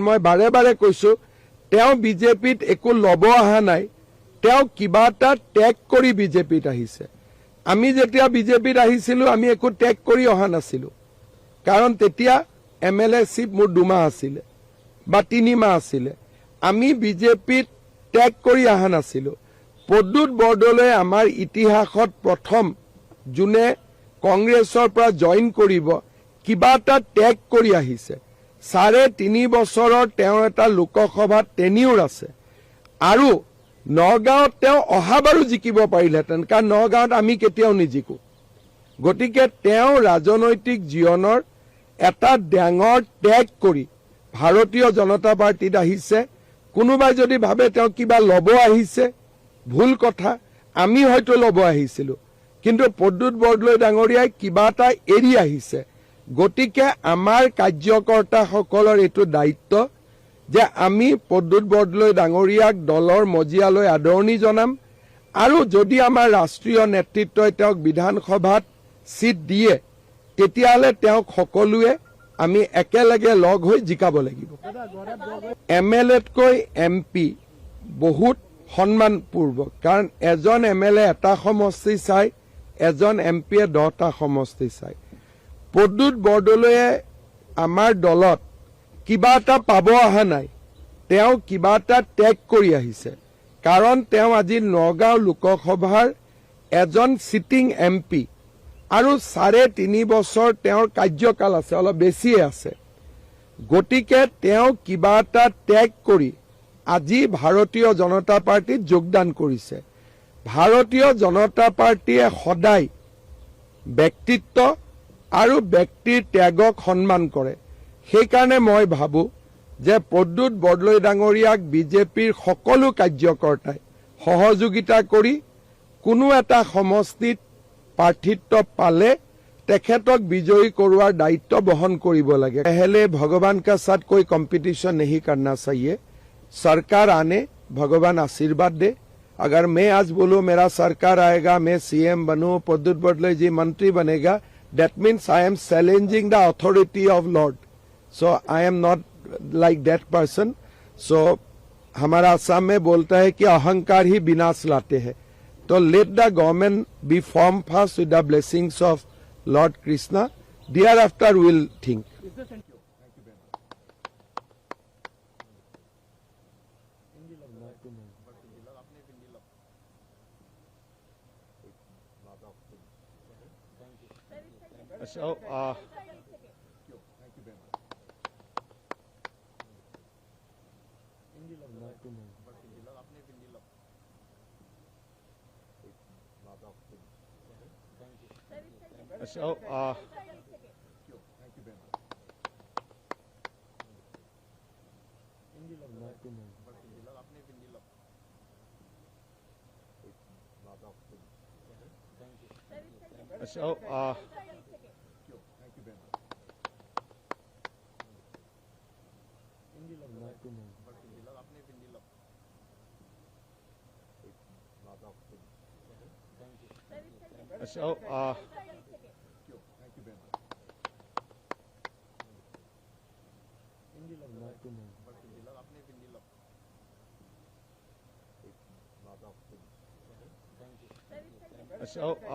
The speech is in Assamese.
মই বাৰে বাৰে কৈছো তেওঁ বিজেপিত একো লব অহা নাই তেওঁ কিবা এটা ত্যাগ কৰি বিজেপিত আহিছে আমি যেতিয়া বিজেপিত আহিছিলো আমি একো ত্যাগ কৰি অহা নাছিলো কাৰণ তেতিয়া এমএলএ চিপ মোৰ 2 মাহ আছিল বা 3 মাহ আছিল আমি বিজেপিত ত্যাগ কৰি অহা নাছিলো প্ৰদ্যুৎ বৰদলৈ আমাৰ ইতিহাসত প্ৰথম জুনে কংগ্ৰেছৰ পৰা জয়েন কৰিব কিবা এটা ত্যাগ কৰি আহিছে 3.5 বছৰৰ তেওঁ এটা লোকসভাত টেনিউৰ আছে আৰু নগাঁৱত তেওঁ অহাবাৰো জিকিব পাৰিলেহেঁতেন কাৰণ নগাঁৱত আমি কেতিয়াও নিজিকো গতিকে তেওঁ ৰাজনৈতিক জীৱনৰ এটা ডাঙৰ ত্যাগ কৰি ভাৰতীয় জনতা পাৰ্টিত আহিছে কোনোবাই যদি ভাবে তেওঁ কিবা লব আহিছে ভুল কথা আমি হয়তো লব আহিছিলো কিন্তু প্ৰদ্যুৎ বৰদলৈ ডাঙৰীয়াই কিবা এটা এৰি আহিছে গতিকে আমাৰ কাৰ্যকৰ্তাসকলৰ এটো দায়িত্ব যে আমি প্ৰদ্যুৎ বৰদলৈ ডাঙৰীয়াক দলৰ মজিয়ালৈ আদৰণি জনাম আৰু যদি আমাৰ ৰাষ্ট্ৰীয় নেতৃত্বই তেওঁক বিধানসভাত সিট দিয়ে তেতিয়ালে তেওঁক সকলোৱে আমি একেলগে লগ হৈ জিকাব লাগিব এমএলএতকৈ এমপি বহুত সন্মানপূৰ্বক কাৰণ এজন এমএলএ এটা সমষ্টি চাই এজন এমপিয়ে 10টা সমষ্টি চাই প্ৰদ্যুৎ বৰদলৈয়ে আমাৰ দলত কিবা এটা পাব অহা নাই তেওঁ কিবা এটা ত্যাগ কৰি আহিছে কাৰণ তেওঁ আজি নগাঁও লোকসভাৰ এজন সিটিং এমপি আৰু 3.5 বছৰ তেওঁৰ কাৰ্যকাল আছে অলপ বেছিয়ে আছে গতিকে তেওঁ কিবা এটা ত্যাগ কৰি আজি ভাৰতীয় জনতা পাৰ্টিত যোগদান কৰিছে ভাৰতীয় জনতা পাৰ্টিয়ে সদায় ব্যক্তিত্ব আৰু ব্যক্তিৰ ত্যাগক সন্মান কৰে সেইকাৰণে মই ভাবো যে প্ৰদ্যুৎ বৰদলৈ ডাঙৰীয়াক বিজেপিৰ সকলো কাৰ্যকৰ্তাই সহযোগিতা কৰি কোনো এটা সমষ্টিত প্ৰাৰ্থিত্ব পালে তেখেতক বিজয়ী কৰোৱাৰ দায়িত্ব বহন কৰিব লাগে पहले भगवान का साथ कोई कंपटीशन नहीं करना चाहिए सरकार आने भगवान आशीर्वाद दे अगर मैं आज बोलूं मेरा सरकार आएगा मैं सीएम बनूं प्रद्युৎ बरदলৈ जी मंत्री बनेगा that means I am challenging the authority of Lord so I am not like that person so हमारा असम में बोलता है कि अहंकार ही विनाश लाते हैं तो let the government be formed first with the blessings of Lord Krishna thereafter we'll think So, So,